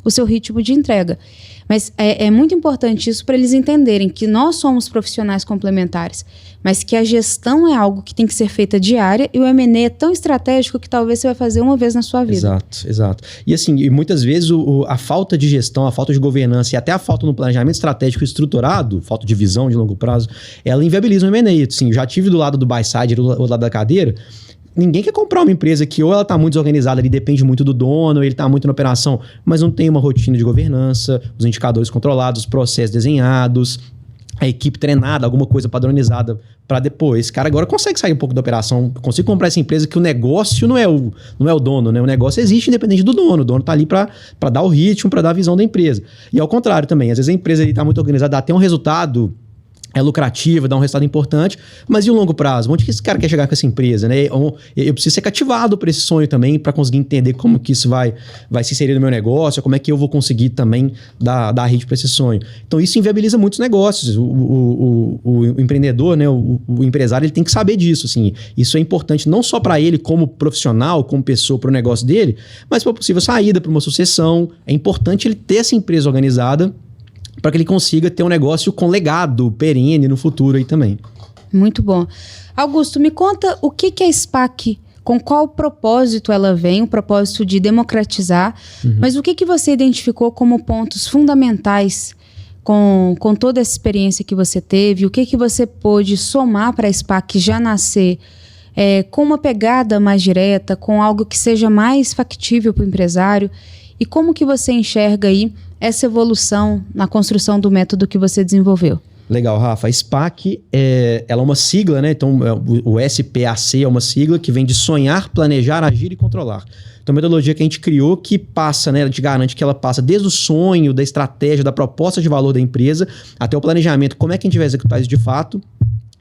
o seu ritmo de entrega. Mas é muito importante isso para eles entenderem que nós somos profissionais complementares, mas que a gestão é algo que tem que ser feita diária e o M&A é tão estratégico que talvez você vai fazer uma vez na sua vida. Exato. E assim, muitas vezes a falta de gestão, a falta de governança e até a falta no planejamento estratégico estruturado, falta de visão de longo prazo, ela inviabiliza o M&A. Assim, já tive do lado do buy side, do lado da cadeira. Ninguém quer comprar uma empresa que ou ela está muito desorganizada, ele depende muito do dono, ele está muito na operação, mas não tem uma rotina de governança, os indicadores controlados, os processos desenhados, a equipe treinada, alguma coisa padronizada para depois. Esse cara agora consegue sair um pouco da operação, consegue comprar essa empresa que o negócio não é o dono, né? O negócio existe independente do dono. O dono está ali para dar o ritmo, para dar a visão da empresa. E ao contrário também, às vezes a empresa está muito organizada, dá até um resultado... é lucrativa, dá um resultado importante, mas e o longo prazo? Onde que esse cara quer chegar com essa empresa, né? Eu preciso ser cativado por esse sonho também para conseguir entender como que isso vai se inserir no meu negócio, como é que eu vou conseguir também dar ritmo para esse sonho. Então isso inviabiliza muitos negócios. O empreendedor, né? O empresário, ele tem que saber disso, assim. Isso é importante não só para ele como profissional, como pessoa para o negócio dele, mas para possível saída, para uma sucessão. É importante ele ter essa empresa organizada para que ele consiga ter um negócio com legado perene no futuro aí também. Muito bom. Augusto, me conta o que é a SPAC, com qual propósito ela vem, o propósito de democratizar, mas o que você identificou como pontos fundamentais com toda essa experiência que você teve, o que você pôde somar para a SPAC já nascer com uma pegada mais direta, com algo que seja mais factível para o empresário, e como que você enxerga aí essa evolução na construção do método que você desenvolveu? Legal, Rafa. A SPAC ela é uma sigla, né? Então, o SPAC é uma sigla que vem de sonhar, planejar, agir e controlar. Então, a metodologia que a gente criou que passa, né? A gente garante que ela passa desde o sonho, da estratégia, da proposta de valor da empresa, até o planejamento, como é que a gente vai executar isso de fato,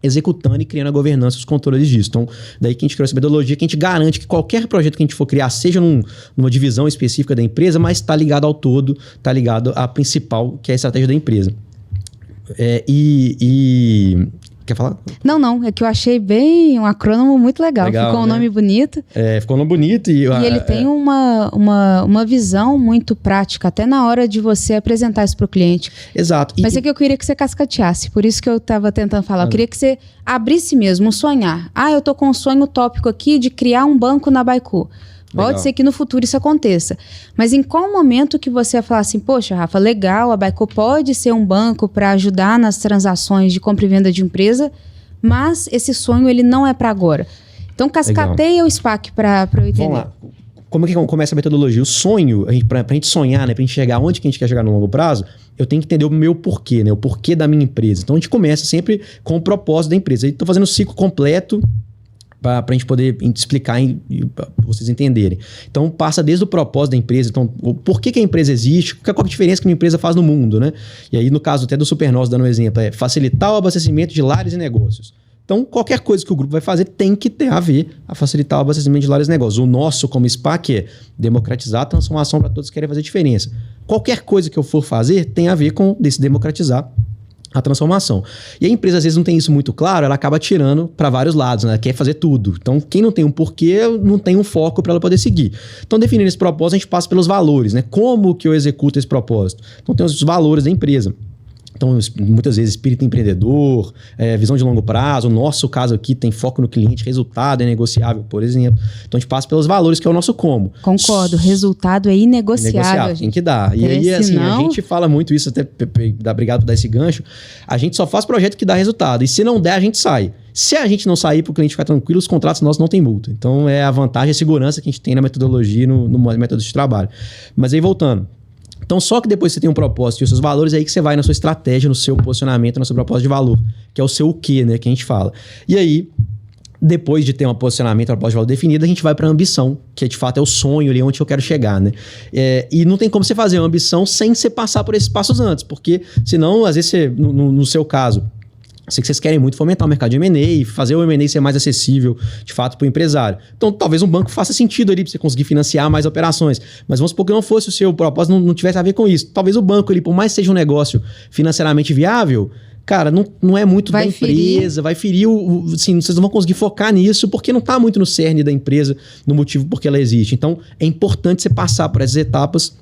executando e criando a governança e os controles disso. Então, daí que a gente criou essa metodologia que a gente garante que qualquer projeto que a gente for criar, seja numa divisão específica da empresa, mas está ligado ao todo, está ligado à principal, que é a estratégia da empresa. Quer falar? Não. É que eu achei bem um acrônimo muito legal. Ficou um nome bonito. Ficou um nome bonito. E ele tem uma visão muito prática, até na hora de você apresentar isso para o cliente. Exato. Mas é que eu queria que você cascateasse, por isso que eu estava tentando falar. Eu queria que você abrisse mesmo um sonhar. Eu estou com um sonho utópico aqui de criar um banco na Baiku. Pode ser que no futuro isso aconteça. Mas em qual momento que você ia falar assim, poxa, Rafa, legal, a Baiku pode ser um banco para ajudar nas transações de compra e venda de empresa, mas esse sonho ele não é para agora. Então cascateia o SPAC para eu entender. Vamos lá. Como é que começa a metodologia? O sonho, pra gente sonhar, né, pra gente chegar onde que a gente quer chegar no longo prazo, eu tenho que entender o meu porquê, né, o porquê da minha empresa. Então a gente começa sempre com o propósito da empresa. Eu tô fazendo o ciclo completo para a gente poder explicar e vocês entenderem. Então, passa desde o propósito da empresa. Então, por que a empresa existe? Qual a diferença que uma empresa faz no mundo, né? E aí, no caso até do Supernós, dando um exemplo, é facilitar o abastecimento de lares e negócios. Então, qualquer coisa que o grupo vai fazer tem que ter a ver a facilitar o abastecimento de lares e negócios. O nosso, como SPAC, é democratizar a transformação para todos que querem fazer diferença. Qualquer coisa que eu for fazer tem a ver com democratizar a transformação. E a empresa, às vezes, não tem isso muito claro, ela acaba tirando para vários lados, né? Ela quer fazer tudo. Então, quem não tem um porquê, não tem um foco para ela poder seguir. Então, definindo esse propósito, a gente passa pelos valores, né? Como que eu executo esse propósito? Então, tem os valores da empresa. Então, muitas vezes, espírito empreendedor, visão de longo prazo. No nosso caso aqui, tem foco no cliente, resultado é negociável, por exemplo. Então, a gente passa pelos valores, que é o nosso como. Concordo, resultado é inegociável. Tem que dar. E aí, assim, a gente fala muito isso, até obrigado por dar esse gancho. A gente só faz projeto que dá resultado. E se não der, a gente sai. Se a gente não sair para o cliente ficar tranquilo, os contratos nossos não tem multa. Então, é a vantagem e a segurança que a gente tem na metodologia, no método de trabalho. Mas aí, voltando. Então, só que depois você tem um propósito e os seus valores, é aí que você vai na sua estratégia, no seu posicionamento, no seu propósito de valor, que é o seu o quê, né, que a gente fala. E aí, Depois de ter um posicionamento, uma proposta de valor definida, a gente vai para a ambição, que de fato é o sonho ali, onde eu quero chegar, né? E não tem como você fazer uma ambição sem você passar por esses passos antes, porque senão, às vezes, no seu caso, sei que vocês querem muito fomentar o mercado de M&A, fazer o M&A ser mais acessível, de fato, para o empresário. Então, talvez um banco faça sentido ali para você conseguir financiar mais operações. Mas vamos supor que não fosse o seu propósito, não tivesse a ver com isso. Talvez o banco, por mais que seja um negócio financeiramente viável, cara, não é muito da empresa, vai ferir assim, vocês não vão conseguir focar nisso porque não está muito no cerne da empresa, no motivo por que ela existe. Então, é importante você passar por essas etapas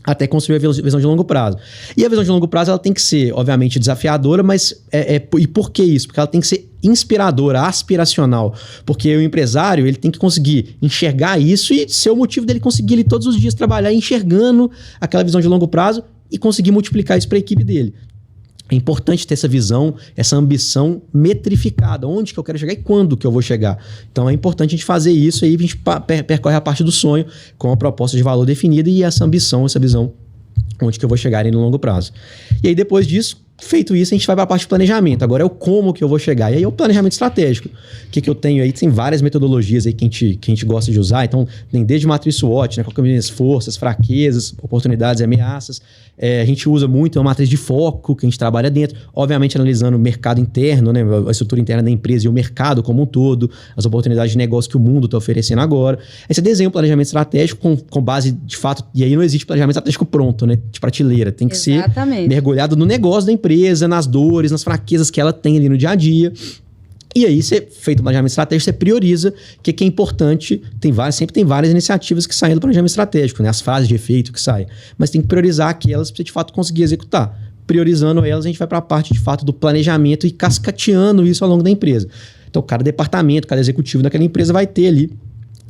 até construir a visão de longo prazo. E a visão de longo prazo, ela tem que ser, obviamente, desafiadora, mas e por que isso? Porque ela tem que ser inspiradora, aspiracional. Porque o empresário, ele tem que conseguir enxergar isso e ser o motivo dele conseguir ele, todos os dias trabalhar enxergando aquela visão de longo prazo e conseguir multiplicar isso para a equipe dele. É importante ter essa visão, essa ambição metrificada. Onde que eu quero chegar e quando que eu vou chegar. Então é importante a gente fazer isso aí, a gente percorre a parte do sonho com a proposta de valor definida e essa ambição, essa visão, onde que eu vou chegar aí no longo prazo. E aí depois disso, feito isso, a gente vai para a parte de planejamento. Agora é o como que eu vou chegar. E aí é o planejamento estratégico. O que eu tenho aí? Tem várias metodologias aí que a gente gosta de usar. Então, tem desde matriz SWOT, né? Qual que são as forças, fraquezas, oportunidades e ameaças. A gente usa muito uma matriz de foco que a gente trabalha dentro. Obviamente, analisando o mercado interno, né? A estrutura interna da empresa e o mercado como um todo. As oportunidades de negócio que o mundo está oferecendo agora. Aí você desenha um planejamento estratégico com base, de fato... E aí não existe planejamento estratégico pronto, né? De prateleira. Tem que ser mergulhado no negócio da empresa, nas dores, nas fraquezas que ela tem ali no dia a dia. E aí, feito o planejamento estratégico, você prioriza o que é importante. Sempre tem várias iniciativas que saem do planejamento estratégico, né? As frases de efeito que saem. Mas tem que priorizar aquelas para você, de fato, conseguir executar. Priorizando elas, a gente vai para a parte, de fato, do planejamento e cascateando isso ao longo da empresa. Então, cada departamento, cada executivo daquela empresa vai ter ali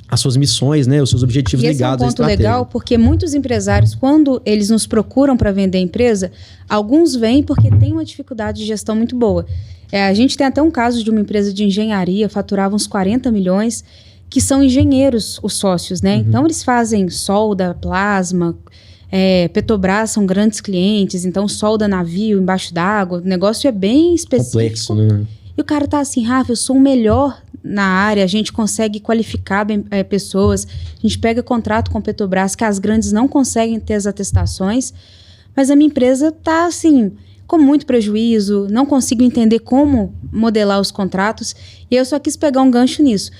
as suas missões, né, os seus objetivos ligados à estratégia. Esse é um ponto legal, porque muitos empresários, quando eles nos procuram para vender a empresa, alguns vêm porque tem uma dificuldade de gestão muito boa. A gente tem até um caso de uma empresa de engenharia, faturava uns 40 milhões, que são engenheiros, os sócios, né? Uhum. Então, eles fazem solda, plasma, Petrobras são grandes clientes, então solda navio embaixo d'água, o negócio é bem específico. Complexo, né? E o cara tá assim, Rafa, eu sou o melhor na área, a gente consegue qualificar bem, pessoas, a gente pega contrato com Petrobras, que as grandes não conseguem ter as atestações, mas a minha empresa tá assim, com muito prejuízo, não consigo entender como modelar os contratos, e eu só quis pegar um gancho nisso.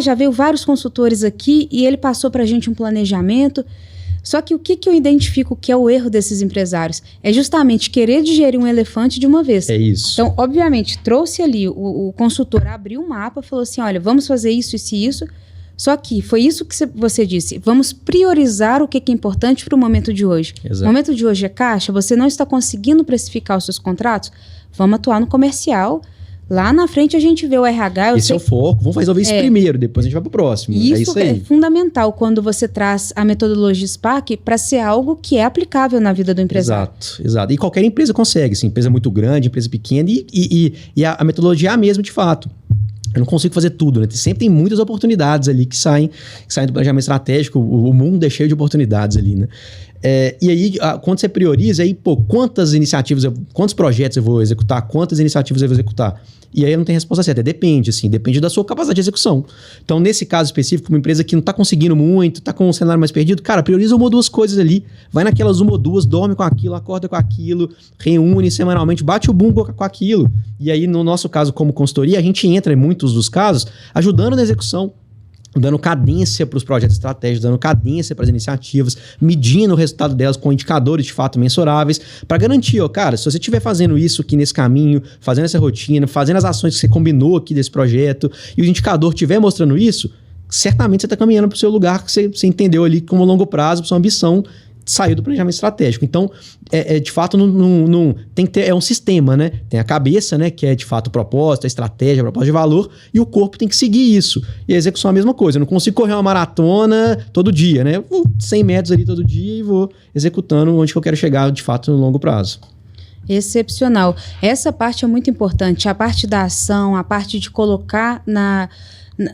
Já veio vários consultores aqui e ele passou pra gente um planejamento. Só que o que eu identifico que é o erro desses empresários? É justamente querer digerir um elefante de uma vez. É isso. Então, obviamente, trouxe ali, o consultor abriu o mapa, falou assim, olha, vamos fazer isso, isso e isso. Só que foi isso que você disse, vamos priorizar o que é importante para o momento de hoje. Exato. O momento de hoje é caixa, você não está conseguindo precificar os seus contratos, vamos atuar no comercial. Lá na frente a gente vê o RH... Esse é o foco. Vamos resolver isso primeiro, depois a gente vai pro próximo. Isso é fundamental quando você traz a metodologia SPAC para ser algo que é aplicável na vida do empresário. Exato. E qualquer empresa consegue. Assim, empresa muito grande, empresa pequena. E a metodologia é a mesma de fato. Eu não consigo fazer tudo, né? Sempre tem muitas oportunidades ali que saem do planejamento estratégico. O mundo é cheio de oportunidades ali, né? E aí, quando você prioriza, aí, quantas iniciativas, quantos projetos eu vou executar, quantas iniciativas eu vou executar? E aí não tem resposta certa, depende da sua capacidade de execução. Então, nesse caso específico, uma empresa que não está conseguindo muito, está com um cenário mais perdido, cara, prioriza uma ou duas coisas ali, vai naquelas uma ou duas, dorme com aquilo, acorda com aquilo, reúne semanalmente, bate o bumbo com aquilo. E aí, no nosso caso, como consultoria, a gente entra em muitos dos casos ajudando na execução, dando cadência para os projetos estratégicos, dando cadência para as iniciativas, medindo o resultado delas com indicadores de fato mensuráveis, para garantir, cara, se você estiver fazendo isso aqui nesse caminho, fazendo essa rotina, fazendo as ações que você combinou aqui desse projeto, e o indicador estiver mostrando isso, certamente você está caminhando para o seu lugar que você entendeu ali como longo prazo, para sua ambição, saiu do planejamento estratégico. Então, de fato, não tem que ter, é um sistema, né? Tem a cabeça, né? Que é, de fato, o propósito, a estratégia, a proposta de valor, e o corpo tem que seguir isso. E a execução é a mesma coisa. Eu não consigo correr uma maratona todo dia, né? Eu vou 100 metros ali todo dia e vou executando onde que eu quero chegar, de fato, no longo prazo. Excepcional. Essa parte é muito importante. A parte da ação, a parte de colocar na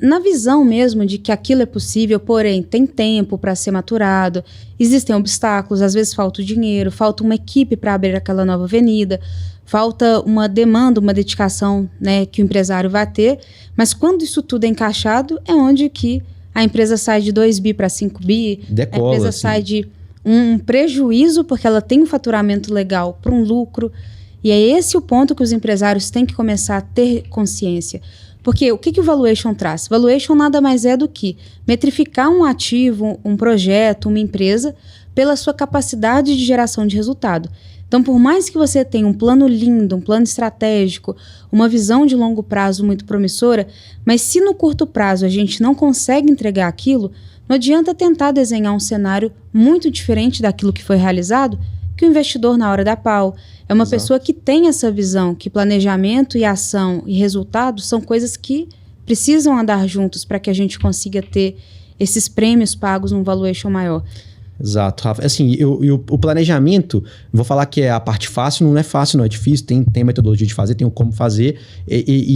na visão mesmo de que aquilo é possível, porém tem tempo para ser maturado, existem obstáculos, às vezes falta o dinheiro, falta uma equipe para abrir aquela nova avenida, falta uma demanda, uma dedicação, né, que o empresário vai ter, mas quando isso tudo é encaixado, é onde que a empresa sai de 2 bi para 5 bi, Decola, a empresa assim. sai de um prejuízo, porque ela tem um faturamento legal, para um lucro. E é esse o ponto que os empresários têm que começar a ter consciência. Porque o que o valuation traz? Valuation nada mais é do que metrificar um ativo, um projeto, uma empresa, pela sua capacidade de geração de resultado. Então, por mais que você tenha um plano lindo, um plano estratégico, uma visão de longo prazo muito promissora, mas se no curto prazo a gente não consegue entregar aquilo, não adianta tentar desenhar um cenário muito diferente daquilo que foi realizado, que o investidor, na hora da pau, é uma pessoa que tem essa visão, que planejamento e ação e resultado são coisas que precisam andar juntos para que a gente consiga ter esses prêmios pagos num valuation maior. Exato, Rafa. Assim, o planejamento, vou falar que é a parte fácil, não é fácil, não é difícil, tem metodologia de fazer, tem como fazer,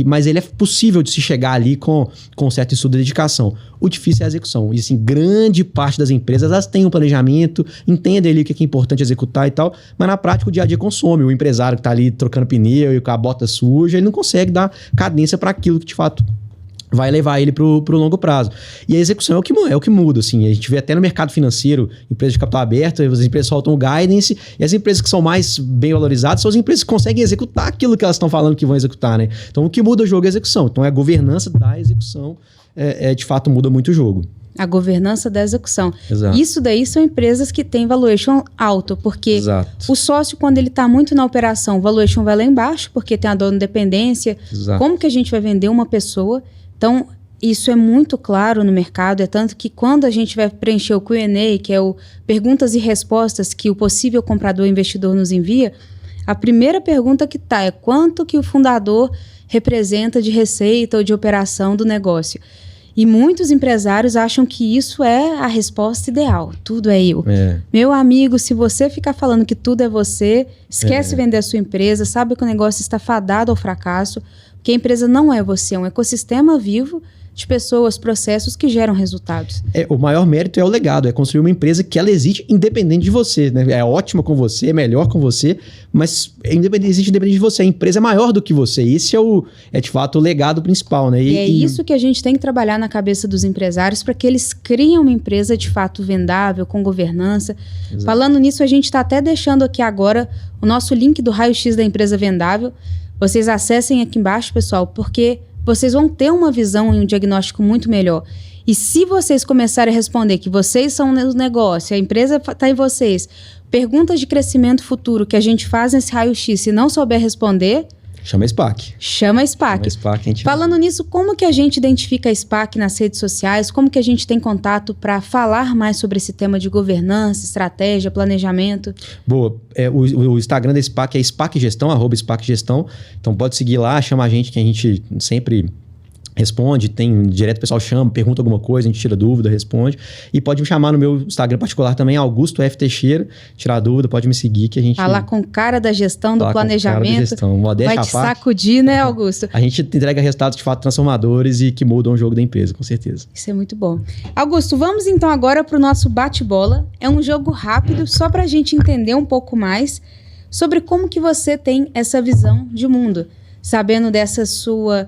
mas ele é possível de se chegar ali com certo estudo e dedicação. O difícil é a execução. E assim, grande parte das empresas, elas têm um planejamento, entendem ali o que é importante executar e tal, mas na prática o dia a dia consome. O empresário que está ali trocando pneu e com a bota suja, ele não consegue dar cadência para aquilo que de fato vai levar ele pro longo prazo. E a execução é o que muda, assim. A gente vê até no mercado financeiro, empresas de capital aberto, as empresas soltam o guidance, e as empresas que são mais bem valorizadas são as empresas que conseguem executar aquilo que elas estão falando que vão executar, né? Então, o que muda o jogo é a execução. Então, a governança da execução, de fato, muda muito o jogo. A governança da execução. Exato. Isso daí são empresas que têm valuation alto, porque Exato. o sócio, quando ele está muito na operação, o valuation vai lá embaixo, porque tem a dona dependência. Exato. Como que a gente vai vender uma pessoa? Então, isso é muito claro no mercado, é tanto que quando a gente vai preencher o Q&A, que é o perguntas e respostas que o possível comprador investidor nos envia, a primeira pergunta que está é quanto que o fundador representa de receita ou de operação do negócio. E muitos empresários acham que isso é a resposta ideal, tudo é eu. Meu amigo, se você ficar falando que tudo é você, esquece vender a sua empresa, sabe que o negócio está fadado ao fracasso, porque a empresa não é você, é um ecossistema vivo de pessoas, processos que geram resultados. O maior mérito é o legado, é construir uma empresa que ela existe independente de você, né? É ótima com você, é melhor com você, mas existe independente de você. A empresa é maior do que você. Esse é de fato o legado principal, né? E é isso que a gente tem que trabalhar na cabeça dos empresários para que eles criem uma empresa de fato vendável, com governança. Exato. Falando nisso, a gente está até deixando aqui agora o nosso link do raio-x da empresa vendável. Vocês acessem aqui embaixo, pessoal, porque vocês vão ter uma visão e um diagnóstico muito melhor. E se vocês começarem a responder que vocês são o negócio, a empresa está em vocês, perguntas de crescimento futuro que a gente faz nesse raio-x, se não souber responder... Chama a SPAC. Chama a SPAC. Falando nisso, como que a gente identifica a SPAC nas redes sociais? Como que a gente tem contato para falar mais sobre esse tema de governança, estratégia, planejamento? Boa. O Instagram da SPAC é SPAC Gestão, @SPAC Gestão. Então pode seguir lá, chama a gente que a gente sempre responde, tem direto o pessoal chama, pergunta alguma coisa, a gente tira dúvida, responde. E pode me chamar no meu Instagram particular também, Augusto F. Teixeira, tirar dúvida, pode me seguir que a gente... Falar com cara da gestão, do planejamento, vai te sacudir, né, Augusto? A gente entrega resultados de fato transformadores e que mudam o jogo da empresa, com certeza. Isso é muito bom. Augusto, vamos então agora para o nosso bate-bola. É um jogo rápido, só para a gente entender um pouco mais sobre como que você tem essa visão de mundo, sabendo dessa sua...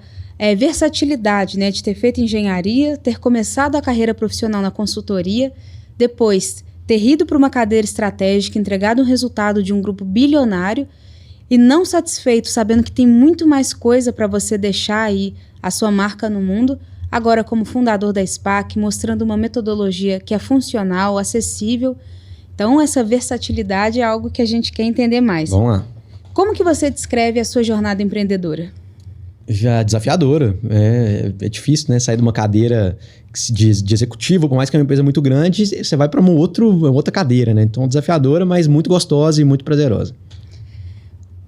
versatilidade, né, de ter feito engenharia, ter começado a carreira profissional na consultoria, depois ter ido para uma cadeira estratégica, entregado um resultado de um grupo bilionário e não satisfeito, sabendo que tem muito mais coisa para você deixar aí a sua marca no mundo, agora como fundador da SPAC, mostrando uma metodologia que é funcional, acessível. Então, essa versatilidade é algo que a gente quer entender mais. Vamos lá. Como que você descreve a sua jornada empreendedora? Já desafiadora. É difícil, né? Sair de uma cadeira de executivo, por mais que é uma empresa muito grande, você vai para uma outra cadeira, né? Então, desafiadora, mas muito gostosa e muito prazerosa.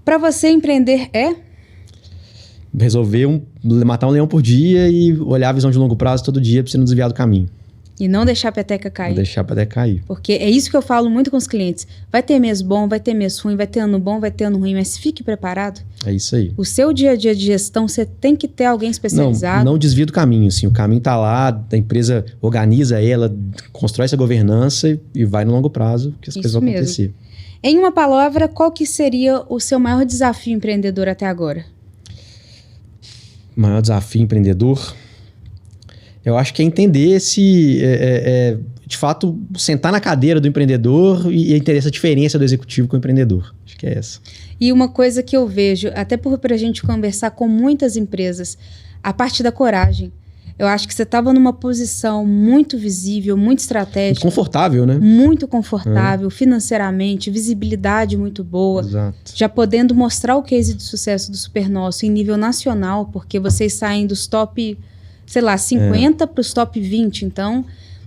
Para você, empreender é? Resolver matar um leão por dia e olhar a visão de longo prazo todo dia para você não desviar do caminho. E não deixar a peteca cair. Não deixar a peteca cair. Porque é isso que eu falo muito com os clientes. Vai ter mês bom, vai ter mês ruim, vai ter ano bom, vai ter ano ruim, mas fique preparado. É isso aí. O seu dia a dia de gestão, você tem que ter alguém especializado. Não desvia do caminho, assim. O caminho tá lá, a empresa organiza ela, constrói essa governança e vai no longo prazo que as coisas vão acontecer. Em uma palavra, qual que seria o seu maior desafio empreendedor até agora? Maior desafio empreendedor? Eu acho que é entender de fato, sentar na cadeira do empreendedor e entender essa diferença do executivo com o empreendedor. Acho que é essa. E uma coisa que eu vejo, até para a gente conversar com muitas empresas, a parte da coragem. Eu acho que você estava numa posição muito visível, muito estratégica. Muito confortável, né? Muito confortável, financeiramente, visibilidade muito boa. Exato. Já podendo mostrar o case de sucesso do Supernosso em nível nacional, porque vocês saem dos top, 50 para os top 20. Então,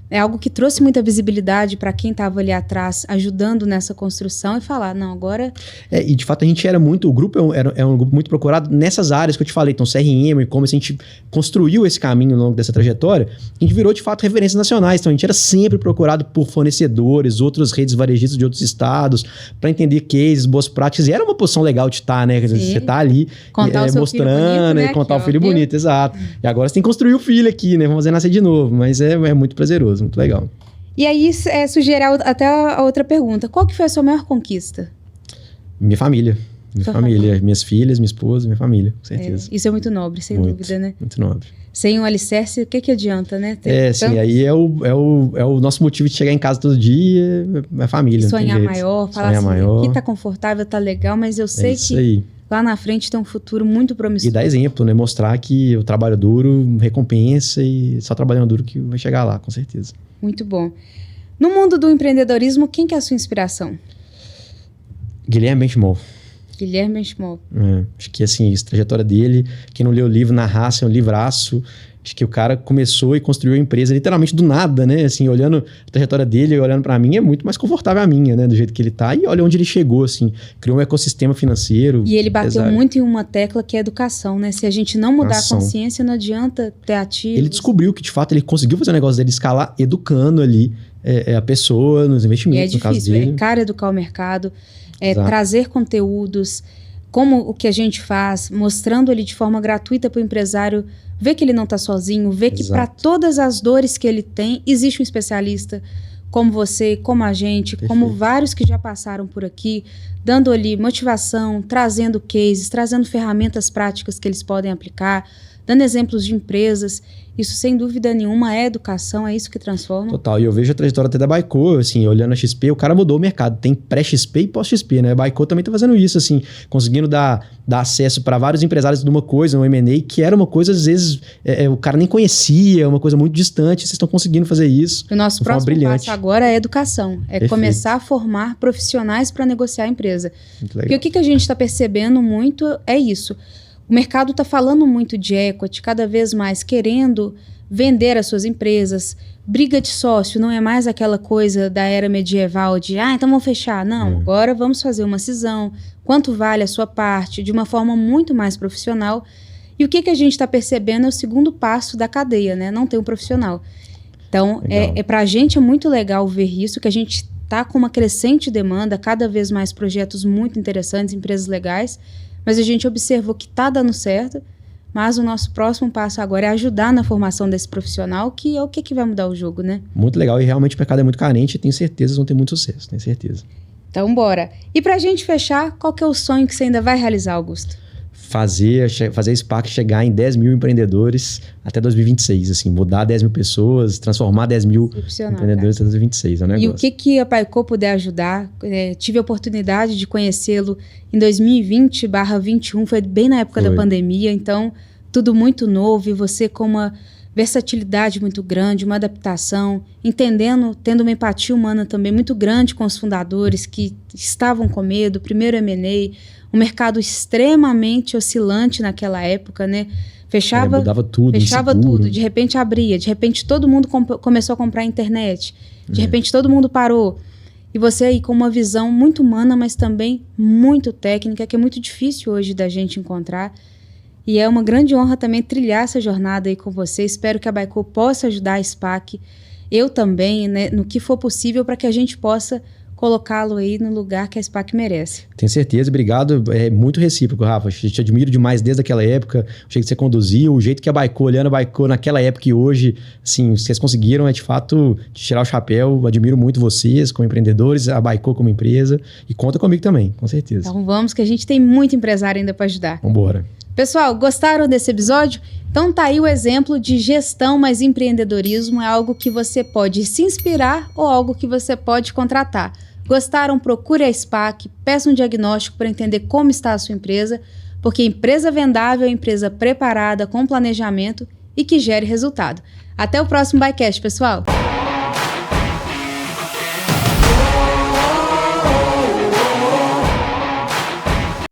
é algo que trouxe muita visibilidade para quem estava ali atrás, ajudando nessa construção e falar, não, agora... E de fato a gente era muito, o grupo é um grupo muito procurado nessas áreas que eu te falei, então CRM, e-commerce, a gente construiu esse caminho ao longo dessa trajetória, a gente virou de fato referências nacionais, então a gente era sempre procurado por fornecedores, outras redes varejistas de outros estados, para entender cases, boas práticas, e era uma posição legal de estar, né? Você tá ali contar o seu mostrando, filho bonito, né? Contar o filho bonito, exato. E agora você tem que construir o filho aqui, né? Vamos fazer nascer de novo, mas é muito prazeroso. Muito legal. E aí, sugere até a outra pergunta. Qual que foi a sua maior conquista? Minha família. Minhas filhas, minha esposa, minha família, com certeza. Isso é muito nobre, sem dúvida, né? Muito nobre. Sem um alicerce, o que adianta, né? Sim, aí é o nosso motivo de chegar em casa todo dia, é a família. Sonhar maior, falar assim, aqui tá confortável, tá legal, mas eu sei que... Aí. Lá na frente tem um futuro muito promissor. E dar exemplo, né? Mostrar que o trabalho duro recompensa e só trabalhando duro que vai chegar lá, com certeza. Muito bom. No mundo do empreendedorismo, quem que é a sua inspiração? Guilherme Benchimol. Guilherme Benchimol. Acho que assim, a trajetória dele, quem não leu o livro, Na Raça, é um livraço. Acho que o cara começou e construiu a empresa literalmente do nada, né? Assim, olhando a trajetória dele, olhando pra mim, é muito mais confortável a minha, né? Do jeito que ele tá. E olha onde ele chegou, assim. Criou um ecossistema financeiro. E ele bateu muito em uma tecla que é a educação, né? Se a gente não mudar a consciência, não adianta ter ativos. Ele descobriu que, de fato, ele conseguiu fazer o negócio dele escalar educando ali a pessoa nos investimentos, no caso dele. Educar o mercado, trazer conteúdos, como o que a gente faz, mostrando ele de forma gratuita para o empresário ver que ele não está sozinho, ver que para todas as dores que ele tem, existe um especialista como você, como a gente, como vários que já passaram por aqui, dando ali motivação, trazendo cases, trazendo ferramentas práticas que eles podem aplicar, dando exemplos de empresas. Isso, sem dúvida nenhuma, é educação, é isso que transforma. Total, e eu vejo a trajetória até da Baico, assim, olhando a XP, o cara mudou o mercado. Tem pré-XP e pós-XP, né? A Baico também tá fazendo isso, assim, conseguindo dar acesso para vários empresários de uma coisa, um M&A, que era uma coisa, às vezes, o cara nem conhecia, uma coisa muito distante, vocês estão conseguindo fazer isso. O nosso próximo passo agora é educação, começar a formar profissionais para negociar a empresa. Muito legal. Porque o que a gente está percebendo muito é isso. O mercado está falando muito de equity, cada vez mais querendo vender as suas empresas. Briga de sócio não é mais aquela coisa da era medieval de, então vamos fechar. Não, agora vamos fazer uma cisão. Quanto vale a sua parte? De uma forma muito mais profissional. E o que a gente está percebendo é o segundo passo da cadeia, né? Não tem um profissional. Então, para a gente é muito legal ver isso, que a gente está com uma crescente demanda, cada vez mais projetos muito interessantes, empresas legais. Mas a gente observou que está dando certo, mas o nosso próximo passo agora é ajudar na formação desse profissional, que é o que vai mudar o jogo, né? Muito legal, e realmente o mercado é muito carente e tenho certeza que vão ter muito sucesso, tenho certeza. Então, bora. E pra gente fechar, qual que é o sonho que você ainda vai realizar, Augusto? Fazer a Spark chegar em 10 mil empreendedores até 2026, assim, mudar 10 mil pessoas, transformar 10 mil empreendedores até 2026, é um negócio. E o que a Baico puder ajudar, tive a oportunidade de conhecê-lo em 2020/21, foi bem na época da pandemia, então tudo muito novo, e você com uma versatilidade muito grande, uma adaptação, entendendo, tendo uma empatia humana também muito grande com os fundadores que estavam com medo, primeiro M&A, um mercado extremamente oscilante naquela época, né? Mudava tudo, de repente abria, de repente todo mundo começou a comprar a internet, de repente todo mundo parou. E você aí com uma visão muito humana, mas também muito técnica, que é muito difícil hoje da gente encontrar. E é uma grande honra também trilhar essa jornada aí com você. Espero que a Baico possa ajudar a SPAC eu também, né, no que for possível para que a gente possa colocá-lo aí no lugar que a SPAC merece. Tenho certeza, obrigado. É muito recíproco, Rafa. Te admiro demais desde aquela época, o jeito que você conduziu, o jeito que a Baicô, olhando a Baicô naquela época e hoje, assim, vocês conseguiram, de fato, tirar o chapéu. Admiro muito vocês como empreendedores, a Baicô como empresa, e conta comigo também, com certeza. Então vamos, que a gente tem muito empresário ainda para ajudar. Vambora. Pessoal, gostaram desse episódio? Então tá aí o exemplo de gestão mais empreendedorismo, é algo que você pode se inspirar ou algo que você pode contratar. Gostaram? Procure a SPAC, peça um diagnóstico para entender como está a sua empresa, porque empresa vendável é empresa preparada, com planejamento e que gere resultado. Até o próximo Buycast, pessoal!